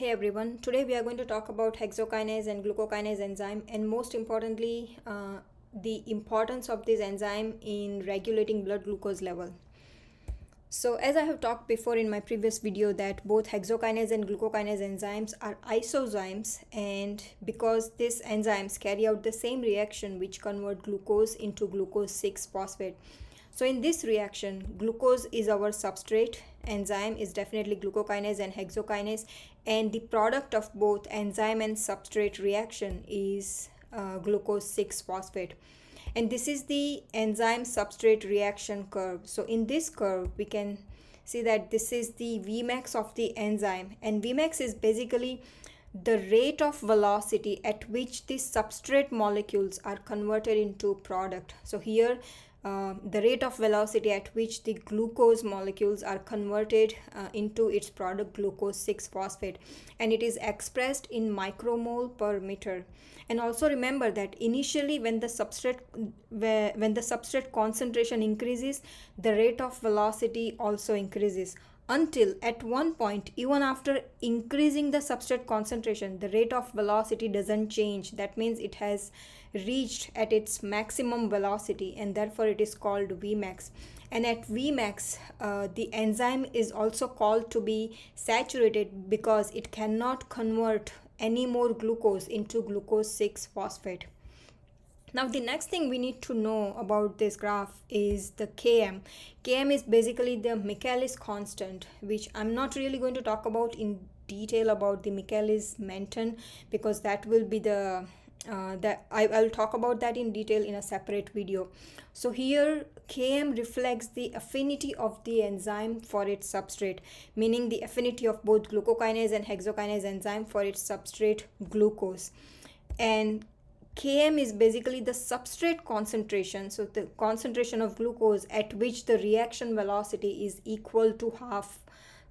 Hey everyone, today we are going to talk about hexokinase and glucokinase enzyme, and most importantly, the importance of this enzyme in regulating blood glucose level. So as I have talked before in my previous video that both hexokinase and glucokinase enzymes are isozymes, and because these enzymes carry out the same reaction which convert glucose into glucose 6-phosphate. So in this reaction, glucose is our substrate, enzyme is definitely glucokinase and hexokinase, and the product of both enzyme and substrate reaction is glucose 6-phosphate. And this is the enzyme substrate reaction curve. So in this curve we can see that this is the Vmax of the enzyme, and Vmax is basically the rate of velocity at which the substrate molecules are converted into product. So here the rate of velocity at which the glucose molecules are converted into its product glucose 6-phosphate, and it is expressed in micromole per meter. And also remember that initially when the substrate concentration increases, the rate of velocity also increases, until at one point, even after increasing the substrate concentration, the rate of velocity doesn't change. That means it has reached at its maximum velocity, and therefore it is called Vmax. And at Vmax, the enzyme is also called to be saturated because it cannot convert any more glucose into glucose 6-phosphate. Now the next thing we need to know about this graph is the Km. Km is basically the Michaelis constant, which I'm not really going to talk about in detail about the Michaelis Menten, because that will be the I'll talk about that in detail in a separate video. So here Km reflects the affinity of the enzyme for its substrate, meaning the affinity of both glucokinase and hexokinase enzyme for its substrate glucose. And Km is basically the substrate concentration, so the concentration of glucose at which the reaction velocity is equal to half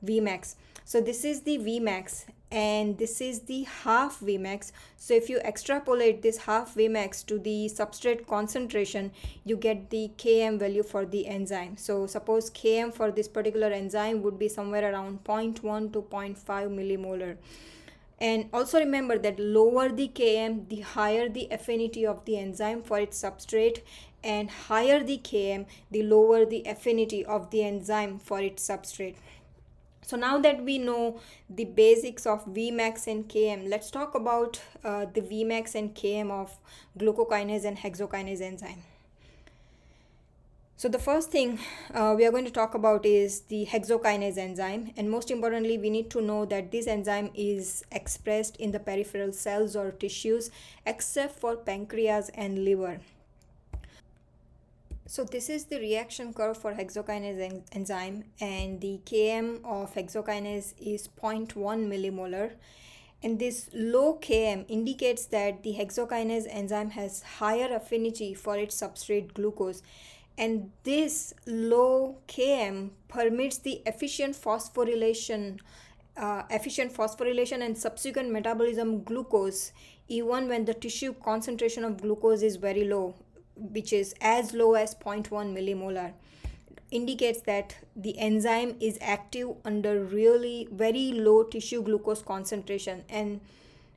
Vmax. So this is the Vmax and this is the half Vmax. So if you extrapolate this half Vmax to the substrate concentration, you get the Km value for the enzyme. So suppose Km for this particular enzyme would be somewhere around 0.1 to 0.5 millimolar. And also remember that lower the Km, the higher the affinity of the enzyme for its substrate, and higher the Km, the lower the affinity of the enzyme for its substrate. So now that we know the basics of Vmax and Km, let's talk about the Vmax and Km of glucokinase and hexokinase enzyme. So the first thing we are going to talk about is the hexokinase enzyme, and most importantly we need to know that this enzyme is expressed in the peripheral cells or tissues except for pancreas and liver. So this is the reaction curve for hexokinase enzyme, and the Km of hexokinase is 0.1 millimolar. And this low Km indicates that the hexokinase enzyme has higher affinity for its substrate glucose, and this low Km permits the efficient phosphorylation and subsequent metabolism glucose even when the tissue concentration of glucose is very low, which is as low as 0.1 millimolar. Indicates that the enzyme is active under really very low tissue glucose concentration, and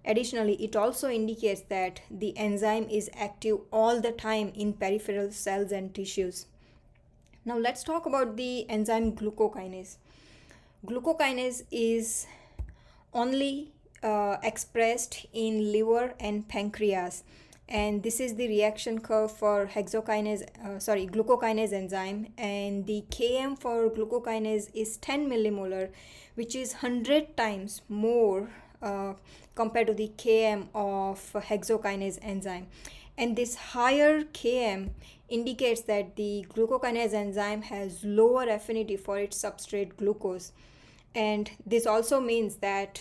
additionally it also indicates that the enzyme is active all the time in peripheral cells and tissues. Now let's talk about the enzyme glucokinase. Glucokinase is only expressed in liver and pancreas, and this is the reaction curve for glucokinase enzyme, and the Km for glucokinase is 10 millimolar, which is 100 times more compared to the Km of hexokinase enzyme. And this higher Km indicates that the glucokinase enzyme has lower affinity for its substrate glucose, and this also means that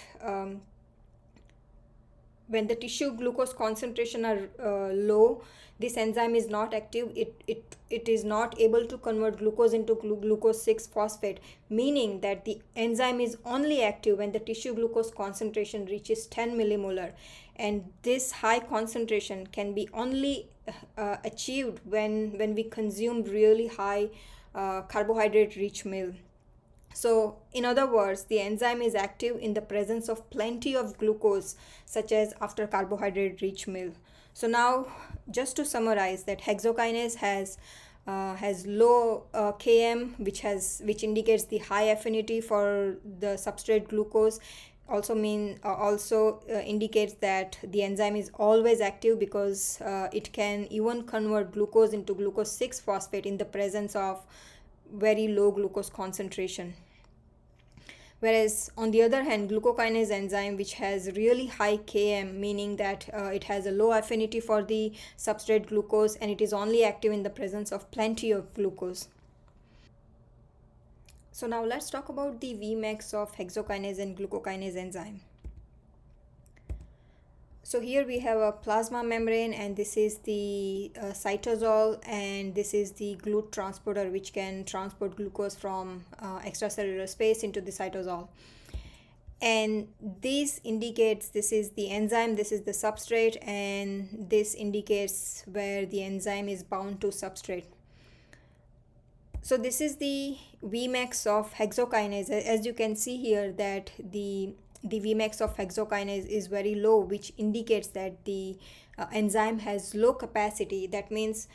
when the tissue glucose concentration are low, this enzyme is not active. It is not able to convert glucose into glucose 6-phosphate, meaning that the enzyme is only active when the tissue glucose concentration reaches 10 millimolar, and this high concentration can be only achieved when we consume really high carbohydrate-rich meal. So, in other words, the enzyme is active in the presence of plenty of glucose, such as after carbohydrate-rich meal. So now, just to summarize, that hexokinase has low Km, which indicates the high affinity for the substrate glucose. Also indicates that the enzyme is always active because it can even convert glucose into glucose 6 phosphate in the presence of very low glucose concentration. Whereas on the other hand, glucokinase enzyme, which has really high Km, meaning that it has a low affinity for the substrate glucose and it is only active in the presence of plenty of glucose. So now let's talk about the Vmax of hexokinase and glucokinase enzyme. So here we have a plasma membrane, and this is the cytosol, and this is the GLUT transporter, which can transport glucose from extracellular space into the cytosol. And this indicates this is the enzyme, this is the substrate, and this indicates where the enzyme is bound to substrate. So this is the Vmax of hexokinase. As you can see here, that the Vmax of hexokinase is very low, which indicates that the enzyme has low capacity. That means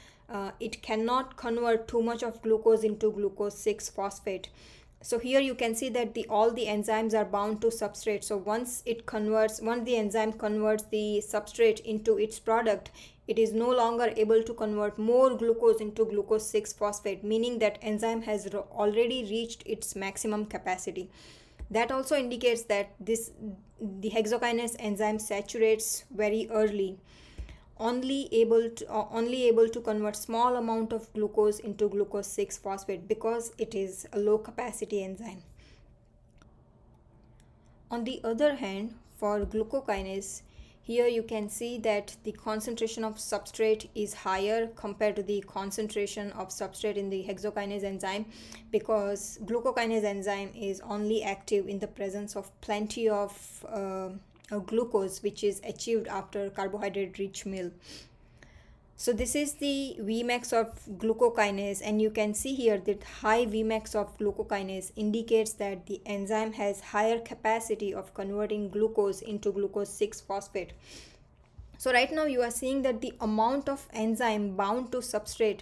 it cannot convert too much of glucose into glucose 6 phosphate. So here you can see that all the enzymes are bound to substrate. So once the enzyme converts the substrate into its product, it is no longer able to convert more glucose into glucose 6 phosphate, meaning that enzyme has already reached its maximum capacity. That also indicates that the hexokinase enzyme saturates very early, only able to convert small amount of glucose into glucose 6 phosphate because it is a low capacity enzyme. On the other hand, for glucokinase, here you can see that the concentration of substrate is higher compared to the concentration of substrate in the hexokinase enzyme, because glucokinase enzyme is only active in the presence of plenty of glucose, which is achieved after carbohydrate-rich meal. So this is the Vmax of glucokinase, and you can see here that high Vmax of glucokinase indicates that the enzyme has higher capacity of converting glucose into glucose 6 phosphate. So right now you are seeing that the amount of enzyme bound to substrate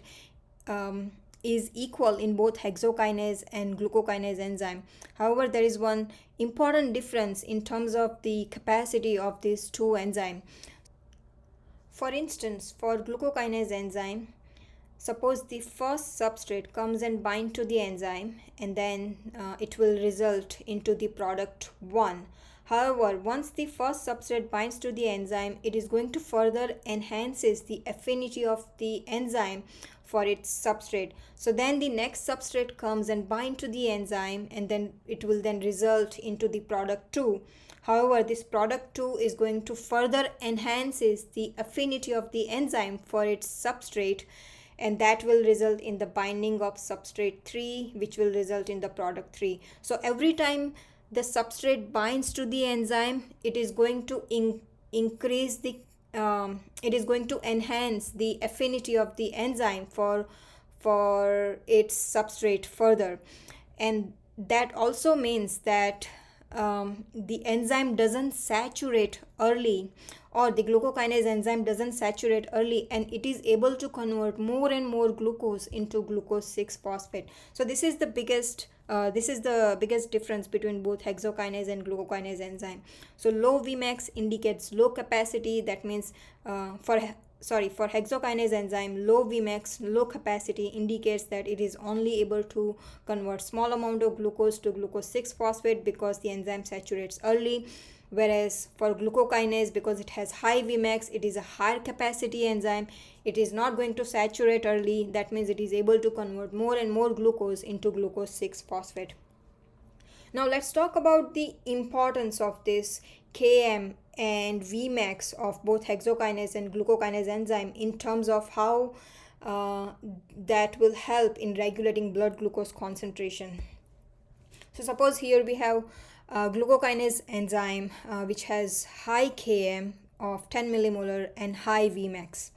is equal in both hexokinase and glucokinase enzyme. However, there is one important difference in terms of the capacity of these two enzymes. For instance, for glucokinase enzyme, suppose the first substrate comes and bind to the enzyme, and then it will result into the product 1. However, once the first substrate binds to the enzyme, it is going to further enhances the affinity of the enzyme for its substrate. So then the next substrate comes and bind to the enzyme, and then it will then result into the product 2. However, this product 2 is going to further enhances the affinity of the enzyme for its substrate, and that will result in the binding of substrate 3, which will result in the product 3. So every time the substrate binds to the enzyme, it is going to increase the it is going to enhance the affinity of the enzyme for its substrate further. And that also means that the enzyme doesn't saturate early, or the glucokinase enzyme doesn't saturate early, and it is able to convert more and more glucose into glucose 6 phosphate. So this is the biggest difference between both hexokinase and glucokinase enzyme. So low Vmax indicates low capacity. That means for hexokinase enzyme, low Vmax, low capacity indicates that it is only able to convert small amount of glucose to glucose 6 phosphate because the enzyme saturates early. Whereas for glucokinase, because it has high Vmax, it is a higher capacity enzyme. It is not going to saturate early. That means it is able to convert more and more glucose into glucose 6 phosphate. Now let's talk about the importance of this Km and Vmax of both hexokinase and glucokinase enzyme in terms of how that will help in regulating blood glucose concentration. So suppose here we have glucokinase enzyme which has high Km of 10 millimolar and high Vmax.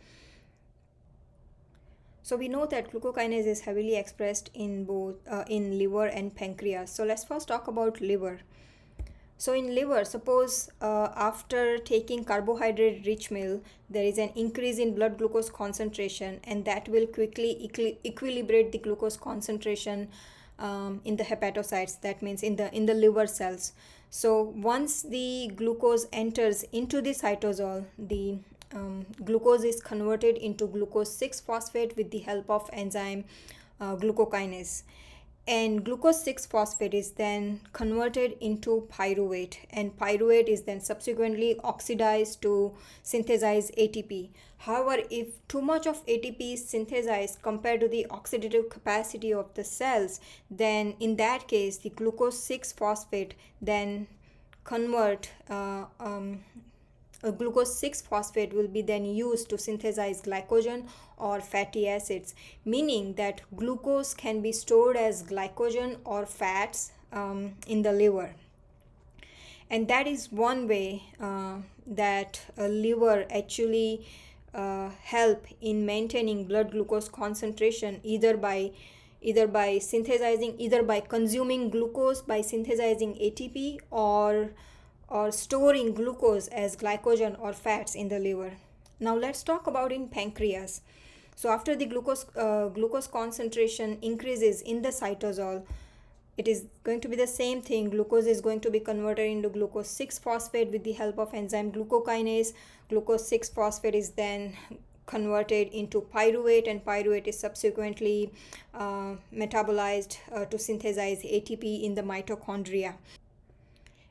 So we know that glucokinase is heavily expressed in both in liver and pancreas. So let's first talk about liver. So in liver, suppose after taking carbohydrate-rich meal, there is an increase in blood glucose concentration, and that will quickly equilibrate the glucose concentration in the hepatocytes. That means in the liver cells. So once the glucose enters into the cytosol, the glucose is converted into glucose 6-phosphate with the help of enzyme glucokinase, and glucose 6-phosphate is then converted into pyruvate, and pyruvate is then subsequently oxidized to synthesize ATP. However, if too much of ATP is synthesized compared to the oxidative capacity of the cells, then in that case the glucose 6-phosphate then convert glucose 6-phosphate will be then used to synthesize glycogen or fatty acids, meaning that glucose can be stored as glycogen or fats in the liver. And that is one way that a liver actually help in maintaining blood glucose concentration, either by consuming glucose by synthesizing ATP, or storing glucose as glycogen or fats in the liver. Now let's talk about in pancreas. So after the glucose concentration increases in the cytosol, it is going to be the same thing. Glucose is going to be converted into glucose 6-phosphate with the help of enzyme glucokinase. Glucose 6-phosphate is then converted into pyruvate, and pyruvate is subsequently metabolized to synthesize ATP in the mitochondria.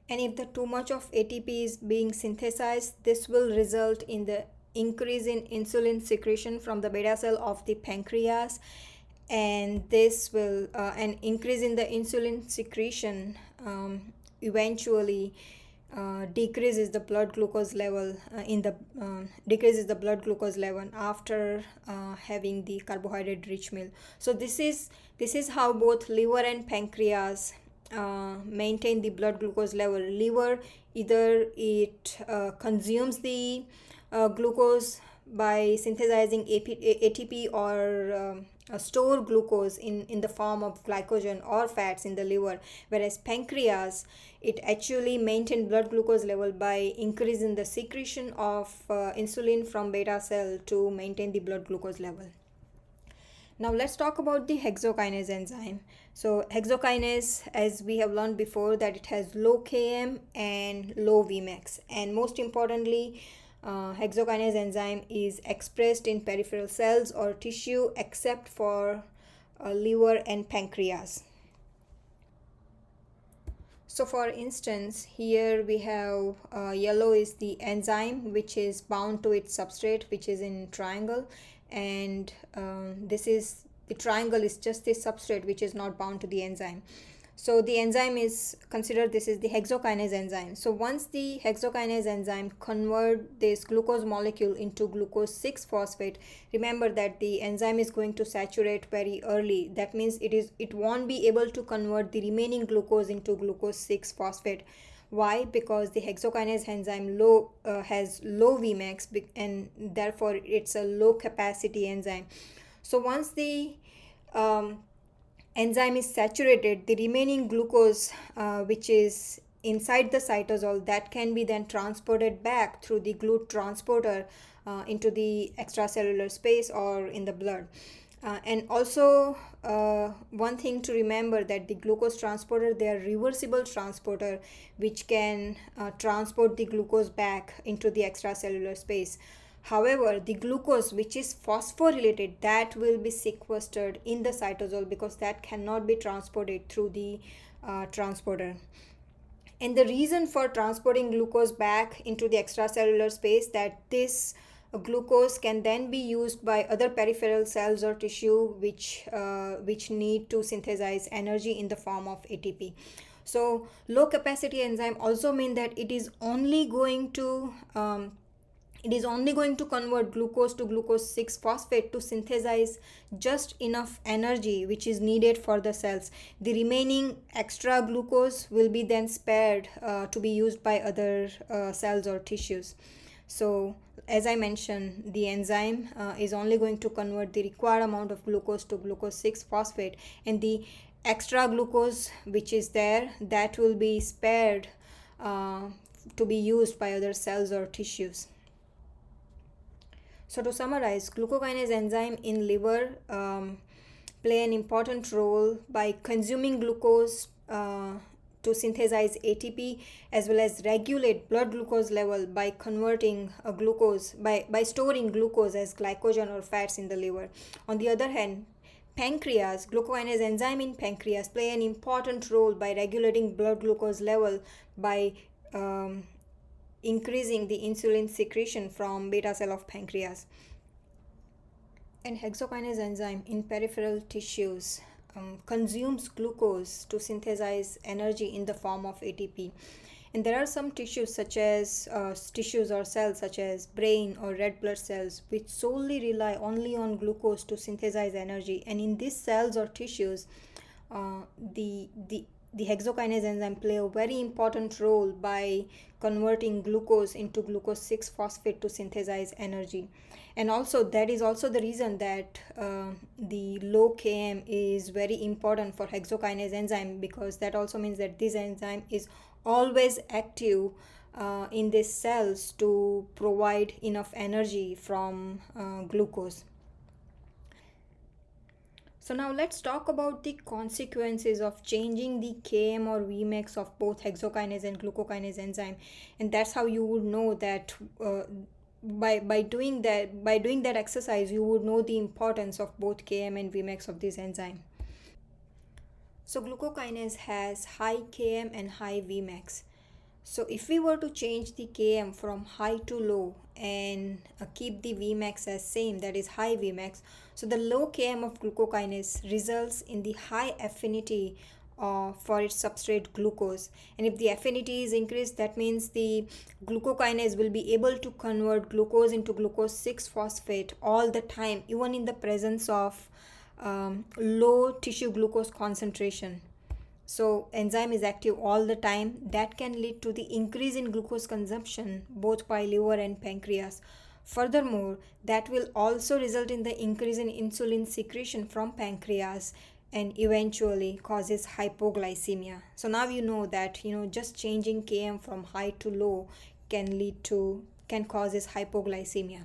And if the too much of ATP is being synthesized, this will result in the increase in insulin secretion from the beta cell of the pancreas, and this will an increase in the insulin secretion eventually decreases the blood glucose level decreases the blood glucose level after having the carbohydrate-rich meal. So this is how both liver and pancreas maintain the blood glucose level. Liver, either it consumes the glucose by synthesizing ATP, or store glucose in the form of glycogen or fats in the liver, whereas pancreas, it actually maintains blood glucose level by increasing the secretion of insulin from beta cell to maintain the blood glucose level. Now let's talk about the hexokinase enzyme. So hexokinase, as we have learned before, that it has low Km and low Vmax, and most importantly, hexokinase enzyme is expressed in peripheral cells or tissue except for liver and pancreas. So for instance, here we have yellow is the enzyme which is bound to its substrate, which is in triangle, and this is the triangle is just the substrate which is not bound to the enzyme. So the enzyme is considered, this is the hexokinase enzyme. So once the hexokinase enzyme convert this glucose molecule into glucose 6-phosphate, remember that the enzyme is going to saturate very early. That means it won't be able to convert the remaining glucose into glucose 6-phosphate. Why? Because the hexokinase enzyme has low Vmax, and therefore it's a low capacity enzyme. So once the enzyme is saturated, the remaining glucose which is inside the cytosol, that can be then transported back through the GLUT transporter into the extracellular space or in the blood. And also one thing to remember, that the glucose transporter, they are reversible transporter which can transport the glucose back into the extracellular space. However, the glucose which is phosphorylated, that will be sequestered in the cytosol because that cannot be transported through the transporter. And the reason for transporting glucose back into the extracellular space, that this glucose can then be used by other peripheral cells or tissue which need to synthesize energy in the form of ATP. So low capacity enzyme also mean that it is only going to convert glucose to glucose 6-phosphate to synthesize just enough energy which is needed for the cells. The remaining extra glucose will be then spared to be used by other cells or tissues. So as I mentioned, the enzyme is only going to convert the required amount of glucose to glucose 6 phosphate, and the extra glucose which is there, that will be spared to be used by other cells or tissues. So to summarize, glucokinase enzyme in liver play an important role by consuming glucose to synthesize ATP, as well as regulate blood glucose level by converting glucose by storing glucose as glycogen or fats in the liver. On the other hand, glucokinase enzyme in pancreas play an important role by regulating blood glucose level by increasing the insulin secretion from beta cell of pancreas. And hexokinase enzyme in peripheral tissues consumes glucose to synthesize energy in the form of ATP. And there are some tissues such as tissues or cells such as brain or red blood cells which solely rely only on glucose to synthesize energy. And in these cells or tissues, the hexokinase enzyme play a very important role by converting glucose into glucose 6 phosphate to synthesize energy. And also that is also the reason that the low Km is very important for hexokinase enzyme, because that also means that this enzyme is always active in these cells to provide enough energy from glucose. So now let's talk about the consequences of changing the Km or Vmax of both hexokinase and glucokinase enzyme. And that's how you would know that by doing that exercise, you would know the importance of both Km and Vmax of this enzyme. So glucokinase has high Km and high Vmax. So if we were to change the Km from high to low and keep the Vmax as same, that is high Vmax, so the low Km of glucokinase results in the high affinity for its substrate glucose. And if the affinity is increased, that means the glucokinase will be able to convert glucose into glucose 6 phosphate all the time, even in the presence of low tissue glucose concentration. So enzyme is active all the time. That can lead to the increase in glucose consumption both by liver and pancreas. Furthermore, that will also result in the increase in insulin secretion from pancreas and eventually causes hypoglycemia. So now you know that just changing Km from high to low can causes hypoglycemia.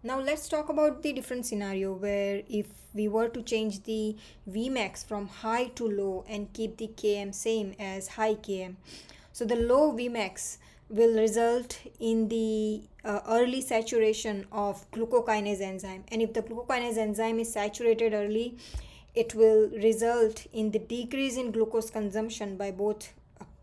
Now let's talk about the different scenario where if we were to change the Vmax from high to low and keep the Km same as high Km. So the low Vmax will result in the early saturation of glucokinase enzyme. And if the glucokinase enzyme is saturated early, it will result in the decrease in glucose consumption by both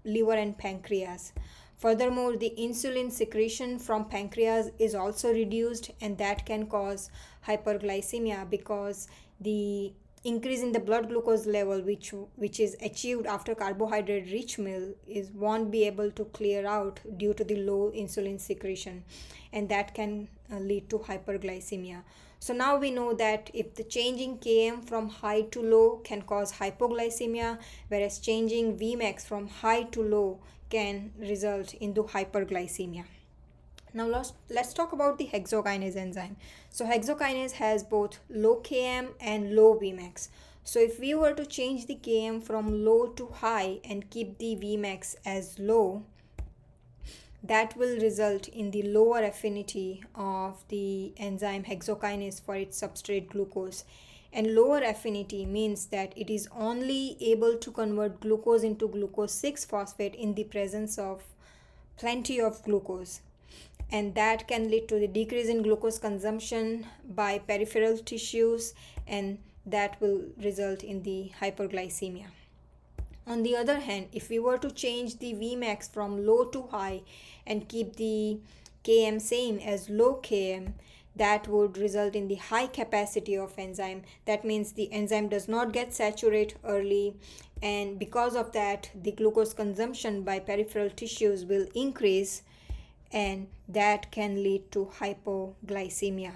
liver and pancreas. Furthermore, the insulin secretion from pancreas is also reduced, and that can cause hyperglycemia because the increase in the blood glucose level which is achieved after carbohydrate-rich meal won't be able to clear out due to the low insulin secretion, and that can lead to hyperglycemia. So now we know that if the changing Km from high to low can cause hypoglycemia, whereas changing Vmax from high to low can result into hyperglycemia. Now let's talk about the hexokinase enzyme. So hexokinase has both low Km and low Vmax. So if we were to change the Km from low to high and keep the Vmax as low, that will result in the lower affinity of the enzyme hexokinase for its substrate glucose. And lower affinity means that it is only able to convert glucose into glucose 6 phosphate in the presence of plenty of glucose. And that can lead to the decrease in glucose consumption by peripheral tissues, and that will result in the hyperglycemia. On the other hand, if we were to change the Vmax from low to high and keep the Km same as low Km, that would result in the high capacity of enzyme. That means the enzyme does not get saturated early, and because of that, the glucose consumption by peripheral tissues will increase, and that can lead to hypoglycemia.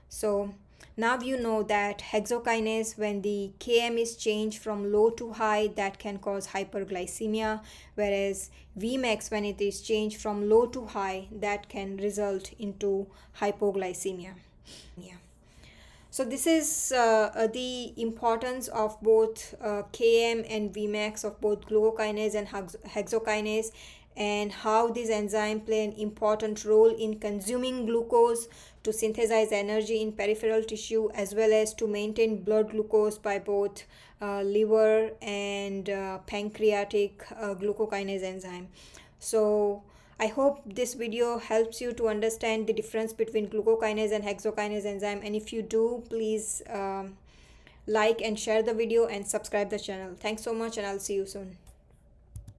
So Now you know that hexokinase, when the Km is changed from low to high, that can cause hyperglycemia, whereas Vmax, when it is changed from low to high, that can result into hypoglycemia. Yeah. So this is the importance of both Km and Vmax of both glucokinase and hexokinase, and how these enzymes play an important role in consuming glucose to synthesize energy in peripheral tissue, as well as to maintain blood glucose by both liver and pancreatic glucokinase enzyme. So I hope this video helps you to understand the difference between glucokinase and hexokinase enzyme, and if you do, please like and share the video and subscribe the channel. Thanks so much, and I'll see you soon.